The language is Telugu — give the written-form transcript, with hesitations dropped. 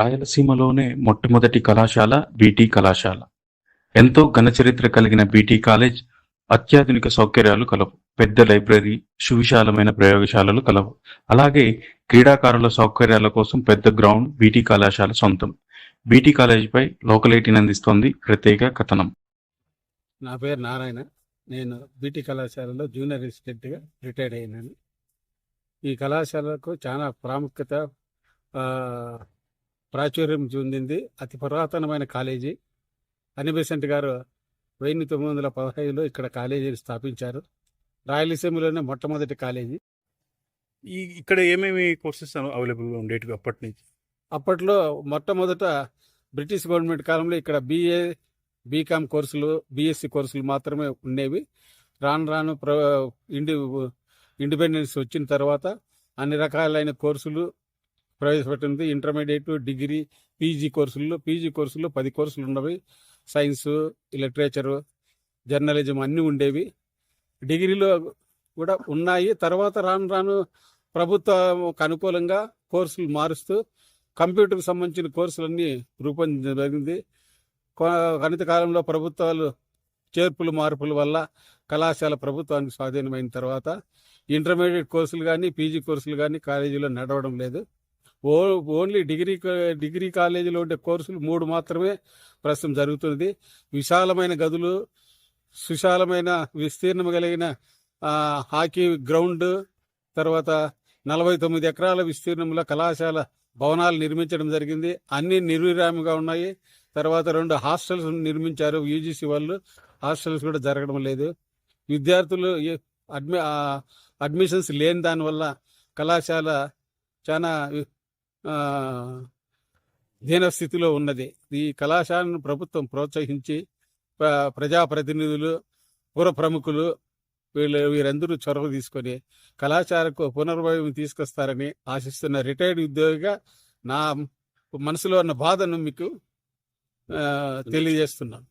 రాయలసీమలోనే మొట్టమొదటి కళాశాల బీటీ కళాశాల. ఎంతో ఘనచరిత్ర కలిగిన బీటీ కాలేజ్ అత్యాధునిక సౌకర్యాలు కలవు. పెద్ద లైబ్రరీ, సువిశాలమైన ప్రయోగశాలలు కలవు. అలాగే క్రీడాకారుల సౌకర్యాల కోసం పెద్ద గ్రౌండ్ బీటీ కళాశాల సొంతం. బీటీ కాలేజీపై లోకల్ 18 అందిస్తోంది ప్రత్యేక కథనం. నా పేరు నారాయణ. నేను బీటీ కళాశాలలో జూనియర్ అసిస్టెంట్గా రిటైర్డ్ అయినాను. ఈ కళాశాలకు చాలా ప్రాముఖ్యత, ప్రాచుర్యం చెందింది. అతి పురాతనమైన కాలేజీ. అనిబెసెంట్ గారు 1915లో ఇక్కడ కాలేజీని స్థాపించారు. రాయలసీమలోనే మొట్టమొదటి కాలేజీ. ఇక్కడ ఏమేమి కోర్సెస్ అవైలబుల్గా ఉండేటివి అప్పటి నుంచి? అప్పట్లో మొట్టమొదట బ్రిటిష్ గవర్నమెంట్ కాలంలో ఇక్కడ BA, BCom కోర్సులు, BSc కోర్సులు మాత్రమే ఉండేవి. రాను రాను ఇండిపెండెన్స్ వచ్చిన తర్వాత అన్ని రకాలైన కోర్సులు ప్రవేశపెట్టింది. ఇంటర్మీడియట్, డిగ్రీ, పీజీ కోర్సుల్లో 10 కోర్సులు ఉన్నవి. సైన్సు, లిటరేచరు, జర్నలిజం అన్నీ ఉండేవి. డిగ్రీలో కూడా ఉన్నాయి. తర్వాత రాను రాను ప్రభుత్వం అనుకూలంగా కోర్సులు మారుస్తూ కంప్యూటర్కి సంబంధించిన కోర్సులన్నీ రూపొందించడం జరిగింది. గణిత కాలంలో ప్రభుత్వాలు చేర్పులు మార్పుల వల్ల కళాశాల ప్రభుత్వానికి స్వాధీనమైన తర్వాత ఇంటర్మీడియట్ కోర్సులు కానీ, పీజీ కోర్సులు కానీ కాలేజీలో నడవడం లేదు. ఓన్లీ డిగ్రీ కాలేజీలో ఉండే కోర్సులు 3 మాత్రమే ప్రస్తుతం జరుగుతుంది. విశాలమైన గదులు, సుశాలమైన విస్తీర్ణం కలిగిన హాకీ గ్రౌండ్, తర్వాత 49 ఎకరాల విస్తీర్ణంలో కళాశాల భవనాలు నిర్మించడం జరిగింది. అన్ని నిర్విరామంగా ఉన్నాయి. తర్వాత 2 హాస్టల్స్ నిర్మించారు UGC వాళ్ళు. హాస్టల్స్ కూడా జరగడం లేదు. విద్యార్థులు అడ్మిషన్స్ లేని దానివల్ల కళాశాల చాలా దీనస్థితిలో ఉన్నది. ఈ కళాశాలను ప్రభుత్వం ప్రోత్సహించి ప్రజాప్రతినిధులు, పుర ప్రముఖులు వీరందరూ చొరవ తీసుకొని కళాశాలకు పునర్వైభవం తీసుకొస్తారని ఆశిస్తున్న రిటైర్డ్ ఉద్యోగిగా నా మనసులో ఉన్న బాధను మీకు తెలియజేస్తున్నాను.